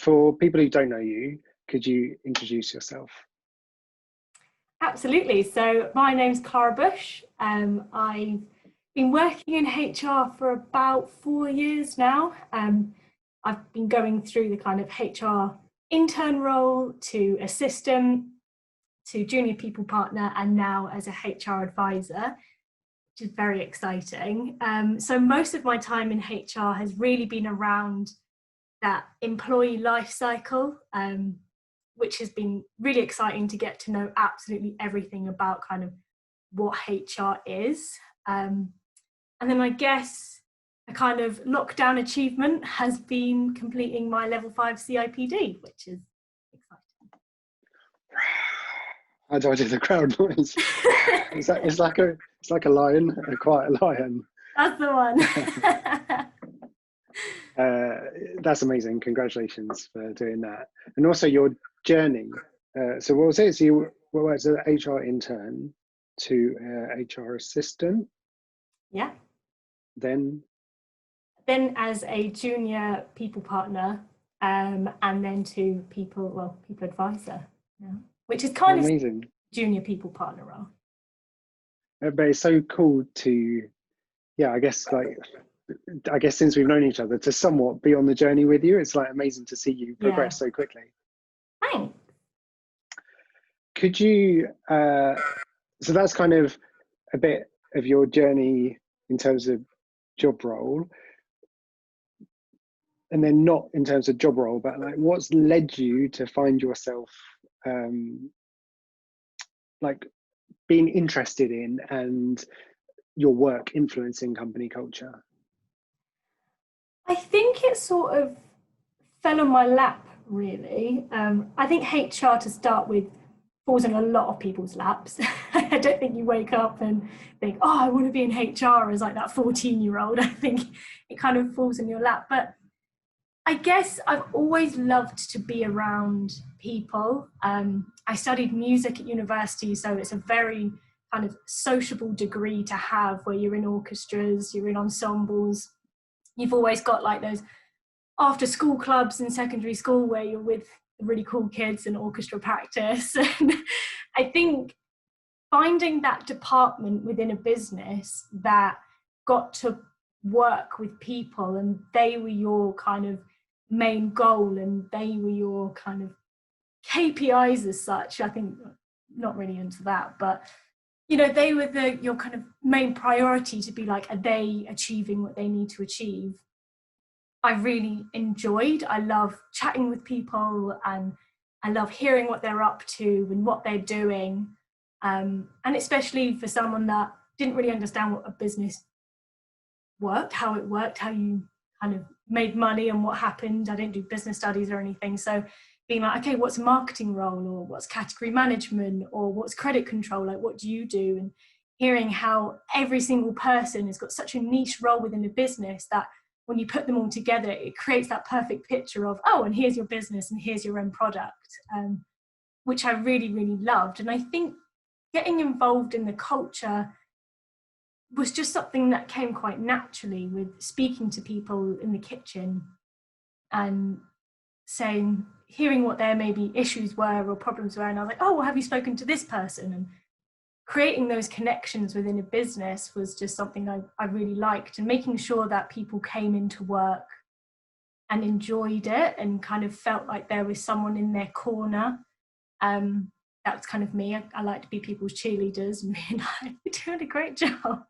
for people who don't know you, could you introduce yourself? Absolutely. So my name's Clara Bush. I've been working in HR for about 4 years now. I've been going through the kind of HR intern role to assistant to junior people partner and now as a HR advisor, which is very exciting. So most of my time in HR has really been around that employee life cycle, which has been really exciting to get to know absolutely everything about kind of what HR is. And then I guess a kind of lockdown achievement has been completing my level 5 CIPD, which is exciting. How do I do the crowd noise? It's like a lion, a quiet lion. That's the one. That's amazing. Congratulations for doing that. And also your journey. So what was it? So you were as an HR intern to HR assistant. Yeah. Then as a junior people partner, and then to people advisor. Yeah. Which is kind amazing. Of junior people partner role. But it's so cool to, yeah, I guess since we've known each other, to somewhat be on the journey with you. It's like amazing to see you progress so quickly. Thanks. Could you, so that's kind of a bit of your journey in terms of job role, and then not in terms of job role, but like what's led you to find yourself like being interested in and your work influencing company culture? I think it sort of fell on my lap, really. I think HR, to start with, falls in a lot of people's laps. I don't think you wake up and think, oh, I want to be in HR as like that 14-year-old. I think it kind of falls in your lap. But I guess I've always loved to be around people. I studied music at university, so it's a very kind of sociable degree to have, where you're in orchestras, you're in ensembles. You've always got like those after school clubs in secondary school where you're with really cool kids and orchestra practice. And I think finding that department within a business that got to work with people and they were your kind of main goal and they were your kind of KPIs as such, I think, not really into that, but you know, they were your kind of main priority to be like, are they achieving what they need to achieve? I really enjoyed. I love chatting with people and I love hearing what they're up to and what they're doing. And especially for someone that didn't really understand what a business worked, how it worked, how you kind of made money and what happened. I didn't do business studies or anything. So being like, okay, what's a marketing role, or what's category management, or what's credit control? Like, what do you do? And hearing how every single person has got such a niche role within the business that when you put them all together, it creates that perfect picture of, oh, and here's your business and here's your own product, which I really, really loved. And I think getting involved in the culture was just something that came quite naturally with speaking to people in the kitchen and hearing what their maybe issues were or problems were. And I was like, oh, well, have you spoken to this person? And creating those connections within a business was just something I really liked, and making sure that people came into work and enjoyed it and kind of felt like there was someone in their corner. That's kind of me. I like to be people's cheerleaders and being like, you're doing a great job.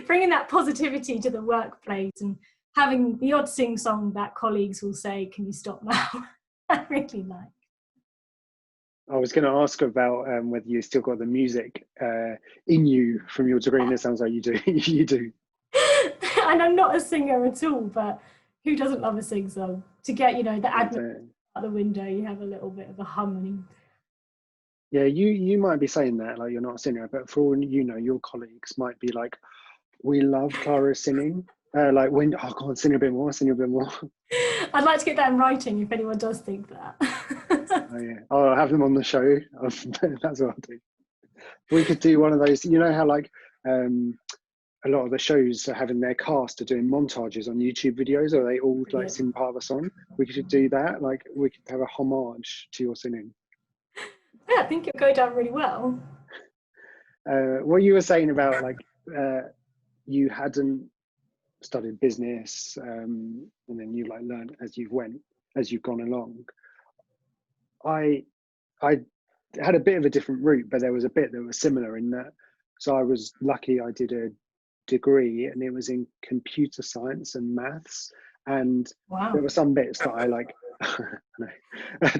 Bringing that positivity to the workplace and having the odd sing song that colleagues will say, can you stop now? I really like. I was going to ask about whether you still got the music in you from your degree, and it sounds like you do. You do. And I'm not a singer at all, but who doesn't love a sing song? To get, you know, the admin out the window, you have a little bit of a hum. Yeah, you might be saying that like you're not a singer, but for all you know, your colleagues might be like, we love Clara singing. Like, when, oh, go on, sing a bit more. I'd like to get that in writing if anyone does think that. Oh yeah, I'll have them on the show. That's what I'll do. We could do one of those, you know how like a lot of the shows are having their cast are doing montages on YouTube videos, or they all like sing part of a song. We should do that. Like we could have a homage to your singing. Yeah, I think it'll go down really well. What you were saying about like you hadn't studied business, and then you like learned as you've gone along. I had a bit of a different route, but there was a bit that was similar in that. So I was lucky I did a degree and it was in computer science and maths. And there Wow. were some bits that I like,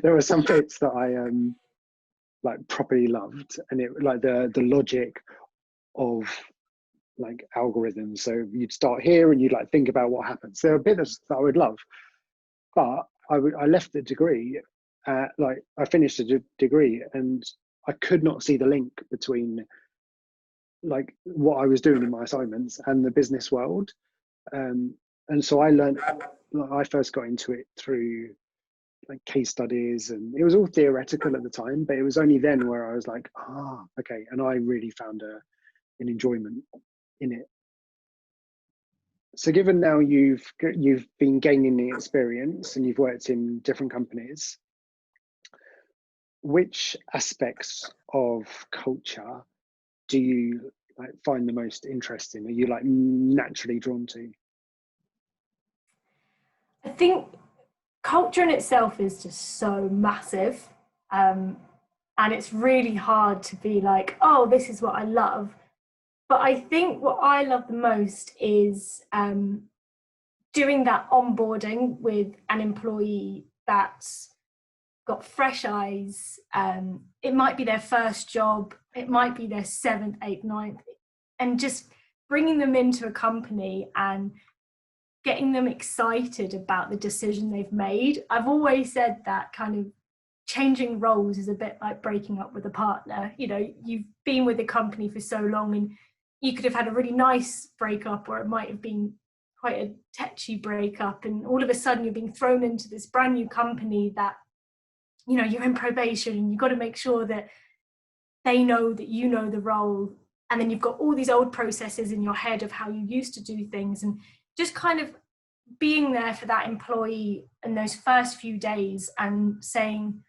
there were some bits that I like properly loved. And it like the logic of like algorithms. So you'd start here and you'd like think about what happens. There are bits that I would love, but I left the degree. Like I finished a degree and I could not see the link between like what I was doing in my assignments and the business world. And so I learned, like, I first got into it through like case studies, and it was all theoretical at the time, but it was only then where I was like, okay. And I really found an enjoyment in it. So given now you've been gaining the experience and you've worked in different companies, which aspects of culture do you like find the most interesting? Are you like naturally drawn to? I think culture in itself is just so massive. And it's really hard to be like, oh, this is what I love. But I think what I love the most is doing that onboarding with an employee that's got fresh eyes. It might be their first job, it might be their seventh, eighth, ninth, and just bringing them into a company and getting them excited about the decision they've made. I've always said that kind of changing roles is a bit like breaking up with a partner. You know, you've been with a company for so long and you could have had a really nice breakup, or it might have been quite a tetchy breakup, and all of a sudden you're being thrown into this brand new company that, you know, you're in probation and you've got to make sure that they know that you know the role, and then you've got all these old processes in your head of how you used to do things, and just kind of being there for that employee in those first few days and saying,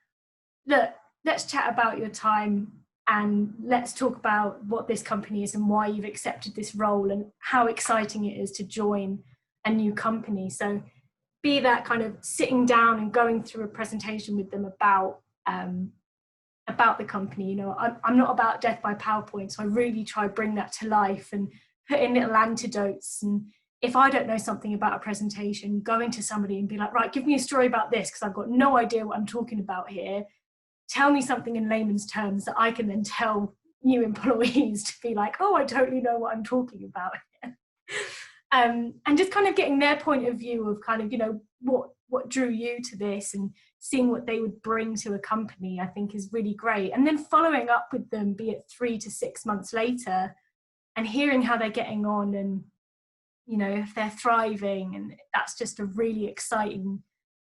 look, let's chat about your time and let's talk about what this company is and why you've accepted this role and how exciting it is to join a new company. So be that kind of sitting down and going through a presentation with them about the company. You know, I'm not about death by PowerPoint, so I really try to bring that to life and put in little antidotes. And if I don't know something about a presentation, going to somebody and be like, right, give me a story about this, because I've got no idea what I'm talking about here. Tell me something in layman's terms that I can then tell new employees to be like, oh, I totally know what I'm talking about here. And just kind of getting their point of view of kind of, you know, what drew you to this, and seeing what they would bring to a company, I think is really great. And then following up with them, be it 3 to 6 months later, and hearing how they're getting on and, you know, if they're thriving. And that's just a really exciting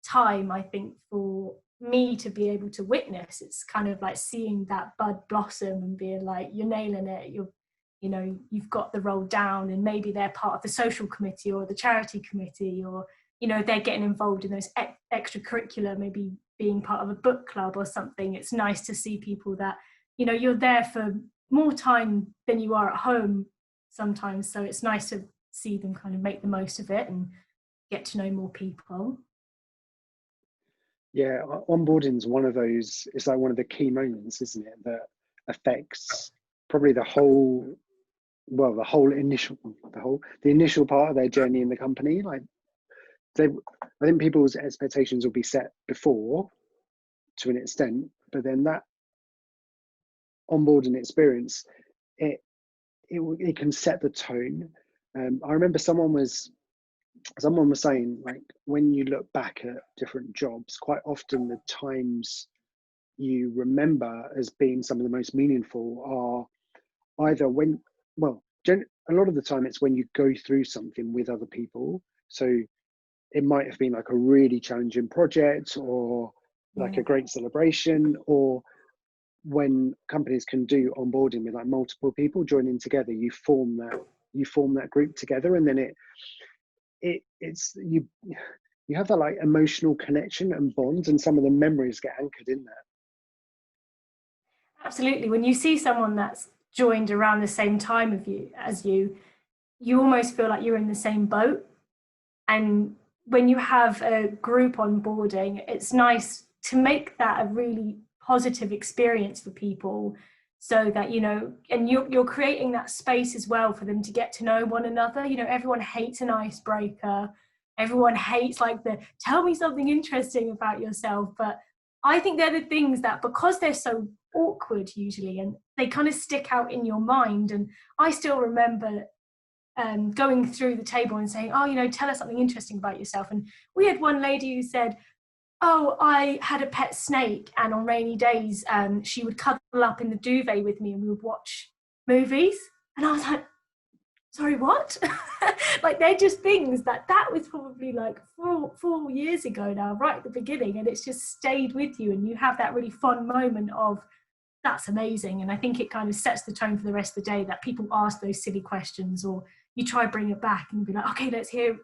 time, I think, for me to be able to witness. It's kind of like seeing that bud blossom and being like, you're nailing it, you know, you've got the role down, and maybe they're part of the social committee or the charity committee, or, you know, they're getting involved in those extracurricular, maybe being part of a book club or something. It's nice to see people that, you know, you're there for more time than you are at home sometimes. So it's nice to see them kind of make the most of it and get to know more people. Yeah, onboarding is one of those, it's like one of the key moments, isn't it, that affects probably the whole initial part of their journey in the company. Like I think people's expectations will be set before to an extent, but then that onboarding experience, it can set the tone. I remember someone was saying, like, when you look back at different jobs, quite often the times you remember as being some of the most meaningful are either when, a lot of the time it's when you go through something with other people. So it might have been like a really challenging project, or like a great celebration, or when companies can do onboarding with like multiple people joining together, you form you form that group together, and then it's you have that like emotional connection and bond, and some of the memories get anchored in that. Absolutely. When you see someone that's joined around the same time as you almost feel like you're in the same boat. And when you have a group onboarding, it's nice to make that a really positive experience for people, so that, and you're creating that space as well for them to get to know one another. Everyone hates an icebreaker. Everyone hates like the tell me something interesting about yourself. But I think they're the things that, because they're so awkward usually, and they kind of stick out in your mind. And I still remember going through the table and saying, oh, tell us something interesting about yourself. And we had one lady who said, oh, I had a pet snake, and on rainy days she would cuddle up in the duvet with me and we would watch movies. And I was like, sorry, what? Like, they're just things that was probably like 4 years ago now, right at the beginning, and it's just stayed with you, and you have that really fun moment of, that's amazing. And I think it kind of sets the tone for the rest of the day, that people ask those silly questions, or you try bring it back and be like, okay, let's hear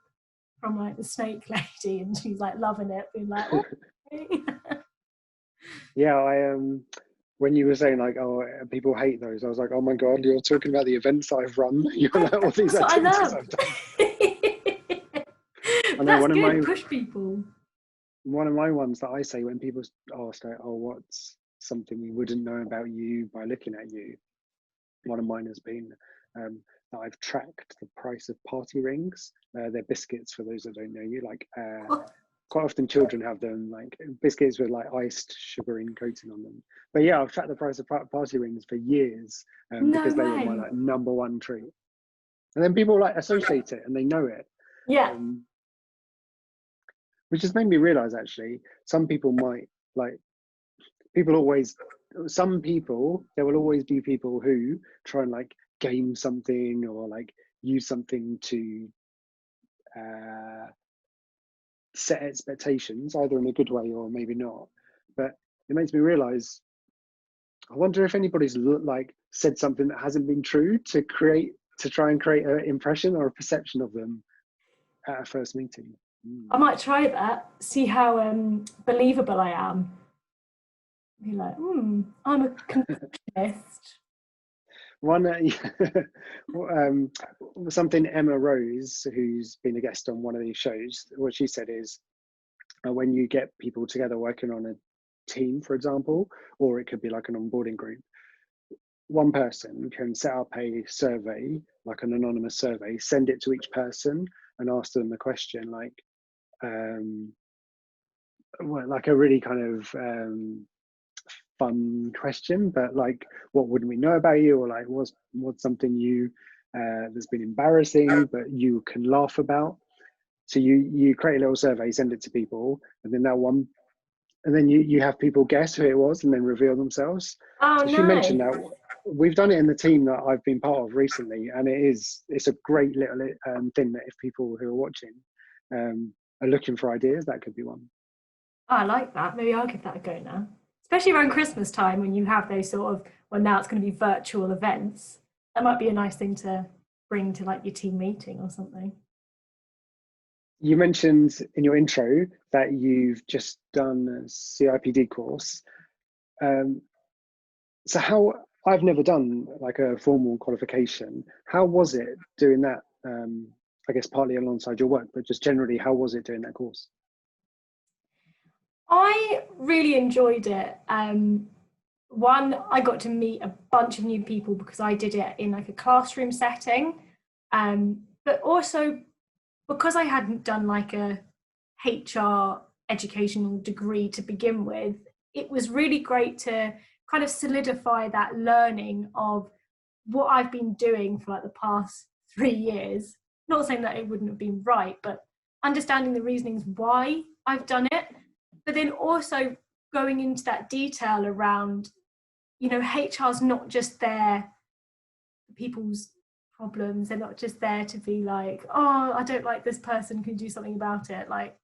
from like the snake lady, and she's like loving it, being like, oh. Yeah, I when you were saying like, oh, people hate those, I was like, oh my god, you're talking about the events I've run. You're like, all these activities I've done. I know, that's good. Push people. One of my ones that I say when people ask, like, oh, what's something we wouldn't know about you by looking at you? One of mine has been that I've tracked the price of party rings. They're biscuits, for those that don't know you. Like, quite often children have them, like biscuits with like iced sugaring coating on them. But yeah, I've tracked the price of party rings for years because they were my like number one treat. And then people like associate it and they know it. Yeah. Which has made me realize, actually, some people might like, there will always be people who try and like game something or like use something to set expectations, either in a good way or maybe not. But it makes me realize, I wonder if anybody's like said something that hasn't been true to try and create an impression or a perception of them at a first meeting. I might try that, see how believable I am. Be like, I'm a completionist. Something Emma Rose, who's been a guest on one of these shows, what she said is, when you get people together working on a team, for example, or it could be like an onboarding group, one person can set up a survey, like an anonymous survey, send it to each person and ask them a question like, like a really kind of fun question, but like, what wouldn't we know about you, or like what's something you that's been embarrassing but you can laugh about. So you create a little survey, send it to people, and then you have people guess who it was and then reveal themselves. Oh, so nice. She mentioned that we've done it in the team that I've been part of recently, and it's a great little thing that if people who are watching are looking for ideas, that could be one. Oh, I like that. Maybe I'll give that a go now. Especially around Christmas time, when you have those sort of, well, now it's going to be virtual events. That might be a nice thing to bring to like your team meeting or something. You mentioned in your intro that you've just done a CIPD course. So I've never done like a formal qualification. How was it doing that? I guess partly alongside your work, but just generally, how was it doing that course? I really enjoyed it. One, I got to meet a bunch of new people because I did it in like a classroom setting, but also because I hadn't done like a HR educational degree to begin with, it was really great to kind of solidify that learning of what I've been doing for like the past 3 years. Not saying that it wouldn't have been right, but understanding the reasonings why I've done it, but then also going into that detail around, HR's not just there for people's problems. They're not just there to be like, oh, I don't like this person, can do something about it. Like,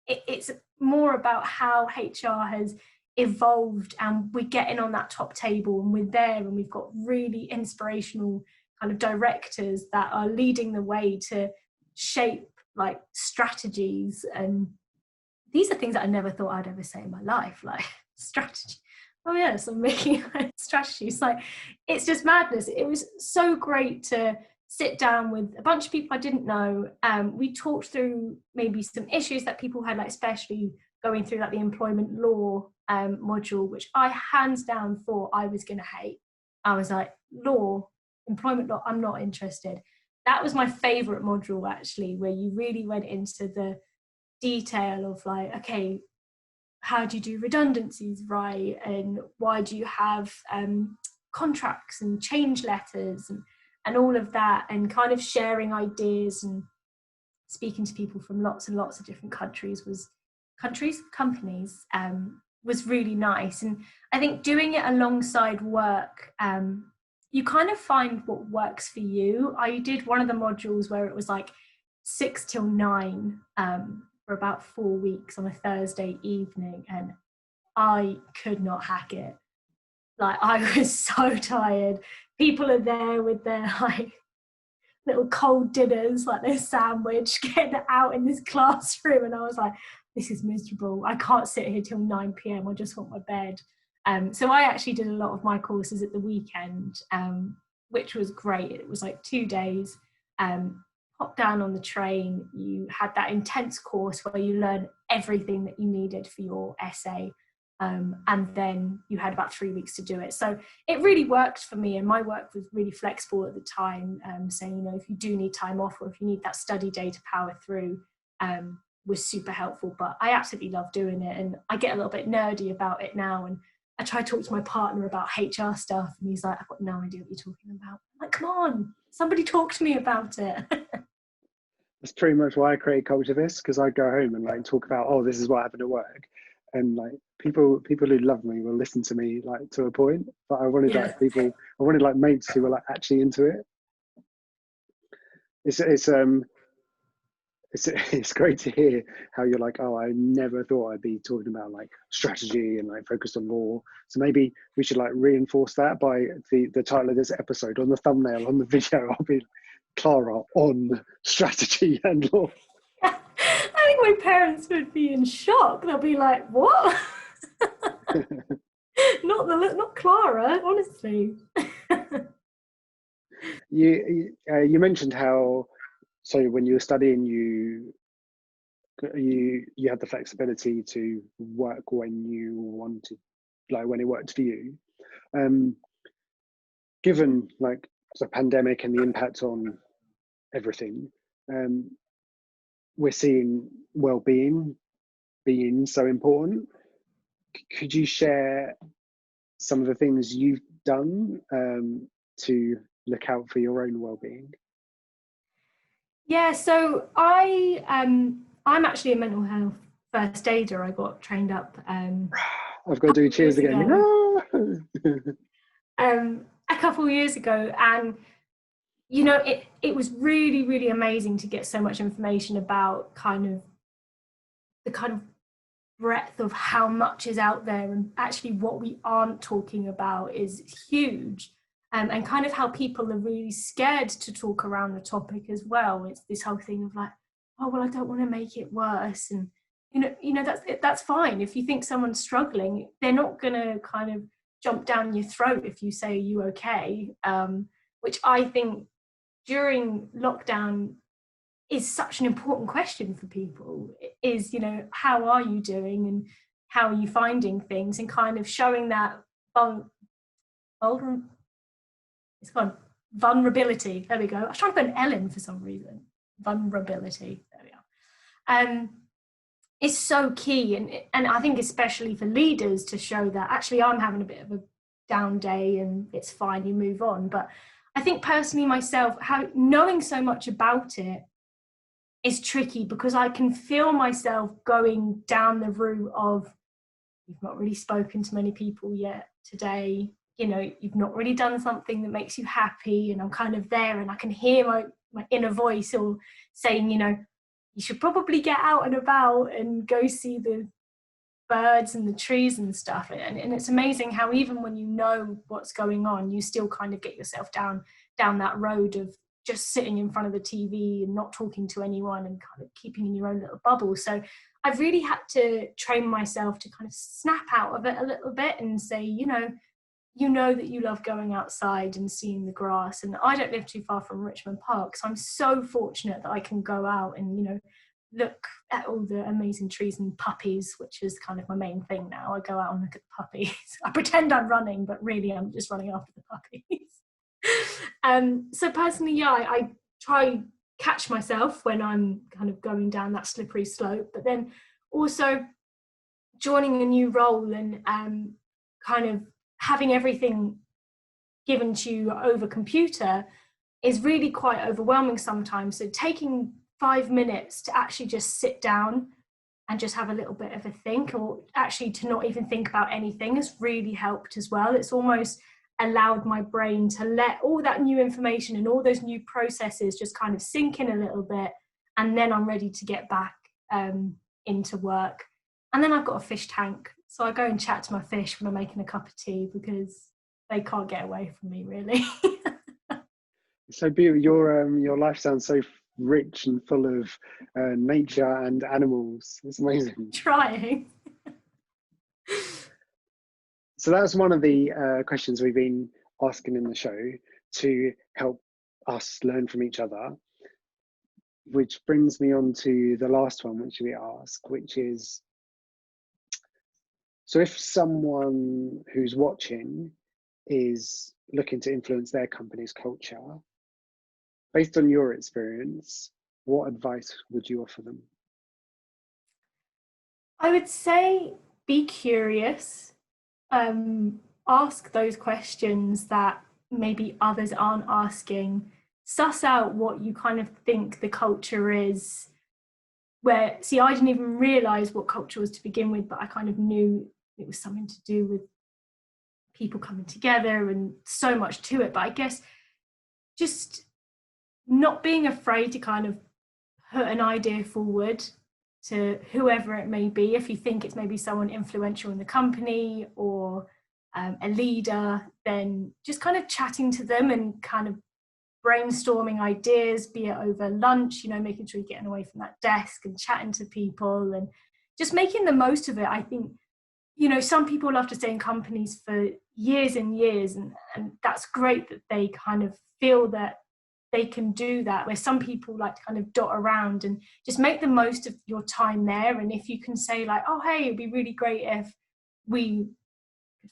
it's more about how HR has evolved, and we're getting on that top table and we're there, and we've got really inspirational kind of directors that are leading the way to shape like strategies. And these are things that I never thought I'd ever say in my life, like strategy. Oh yes, I'm making strategies. Like, it's just madness. It was so great to sit down with a bunch of people I didn't know. We talked through maybe some issues that people had, like especially going through like the employment law module, which I hands down thought I was going to hate. I was like, law, employment law, I'm not interested. That was my favorite module, actually, where you really went into the detail of like, okay, how do you do redundancies right, and why do you have contracts and change letters and all of that, and kind of sharing ideas and speaking to people from lots and lots of different companies was really nice. And I think doing it alongside work, you kind of find what works for you. I did one of the modules where it was like 6 till 9 for about 4 weeks on a Thursday evening, and I could not hack it. Like, I was so tired. People are there with their like little cold dinners, like their sandwich, getting it out in this classroom, and I was like, this is miserable. I can't sit here till 9 p.m. I just want my bed. So I actually did a lot of my courses at the weekend, which was great. It was like 2 days. Hop down on the train. You had that intense course where you learn everything that you needed for your essay. And then you had about 3 weeks to do it. So it really worked for me, and my work was really flexible at the time, saying, you know, if you do need time off or if you need that study day to power through, was super helpful. But I absolutely love doing it, and I get a little bit nerdy about it now, and I try to talk to my partner about HR stuff, and he's like, I've got no idea what you're talking about. I'm like, come on, somebody talk to me about it. That's pretty much why I created Culturevist, because I go home and like talk about, oh, this is what happened at work, and like people who love me will listen to me like to a point, but I wanted like mates who were like actually into it. It's great to hear how you're like, oh, I never thought I'd be talking about like strategy and like focused on law. So maybe we should like reinforce that by the title of this episode. On the thumbnail, on the video, I'll be Clara on strategy and law. I think my parents would be in shock. They'll be like, what? not Clara, honestly. You mentioned how, so when you were studying, you had the flexibility to work when you wanted, like when it worked for you. Given like the pandemic and the impact on everything, we're seeing well-being being so important. Could you share some of the things you've done to look out for your own well-being? Yeah, so I'm actually a mental health first aider. I got trained up. I've got to do cheers again. A couple of years ago, and you know, it was really, really amazing to get so much information about the kind of breadth of how much is out there, and actually what we aren't talking about is huge. And kind of how people are really scared to talk around the topic as well. It's this whole thing of like, oh, well, I don't want to make it worse. And, you know, that's fine. If you think someone's struggling, they're not going to kind of jump down your throat if you say, are you okay? Which I think during lockdown is such an important question for people, is, you know, how are you doing and how are you finding things, and kind of showing that vulnerability. There we go. I was trying to put an L in for some reason. Vulnerability. There we are. It's so key, and I think especially for leaders to show that actually I'm having a bit of a down day and it's fine, you move on. But I think personally myself, how knowing so much about it is tricky, because I can feel myself going down the route of, you've not really spoken to many people yet today, you know, you've not really done something that makes you happy, and I'm kind of there, and I can hear my inner voice or saying, you know, you should probably get out and about and go see the birds and the trees and stuff. And it's amazing how even when you know what's going on, you still kind of get yourself down down that road of just sitting in front of the TV and not talking to anyone and kind of keeping in your own little bubble. So I've really had to train myself to kind of snap out of it a little bit and say, you know that you love going outside and seeing the grass. And I don't live too far from Richmond Park, so I'm so fortunate that I can go out and, look at all the amazing trees and puppies, which is kind of my main thing now. I go out and look at the puppies. I pretend I'm running, but really I'm just running after the puppies. So personally, I try catch myself when I'm kind of going down that slippery slope, but then also joining a new role and kind of having everything given to you over computer is really quite overwhelming sometimes. So taking 5 minutes to actually just sit down and just have a little bit of a think, or actually to not even think about anything, has really helped as well. It's almost allowed my brain to let all that new information and all those new processes just kind of sink in a little bit, and then I'm ready to get back into work. And then I've got a fish tank, so I go and chat to my fish when I'm making a cup of tea, because they can't get away from me, really. So your life sounds so rich and full of nature and animals. It's amazing. Trying. So that's one of the questions we've been asking in the show to help us learn from each other, which brings me on to the last one, which we ask, which is, so if someone who's watching is looking to influence their company's culture, based on your experience, what advice would you offer them? I would say be curious. Ask those questions that maybe others aren't asking. Suss out what you kind of think the culture is. I didn't even realize what culture was to begin with, but I kind of knew it was something to do with people coming together and so much to it. But I guess just not being afraid to kind of put an idea forward to whoever it may be. If you think it's maybe someone influential in the company or a leader, then just kind of chatting to them and kind of brainstorming ideas, be it over lunch, making sure you're getting away from that desk and chatting to people and just making the most of it. I think, some people love to stay in companies for years and years, and that's great that they kind of feel that they can do that, where some people like to kind of dot around and just make the most of your time there. And if you can say like, oh, hey, it'd be really great if we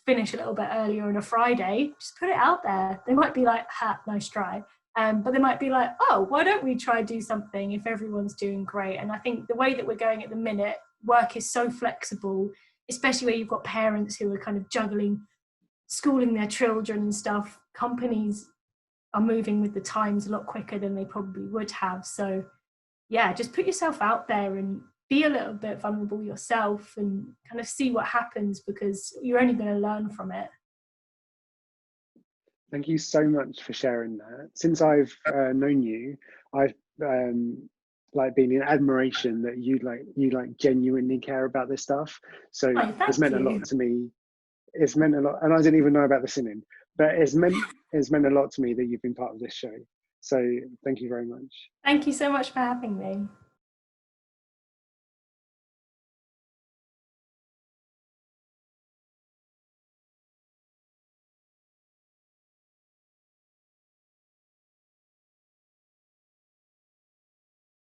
finish a little bit earlier on a Friday, just put it out there. They might be like, nice try. But they might be like, oh, why don't we try do something if everyone's doing great? And I think the way that we're going at the minute, work is so flexible, especially where you've got parents who are kind of juggling schooling their children and stuff. Companies are moving with the times a lot quicker than they probably would have. So yeah, just put yourself out there and be a little bit vulnerable yourself and kind of see what happens, because you're only going to learn from it. Thank you so much for sharing that. Since I've known you, I've been in admiration that you genuinely care about this stuff. So it's meant a lot to me. It's meant a lot, and I didn't even know about the singing, but it's meant a lot to me that you've been part of this show. So thank you very much. Thank you so much for having me.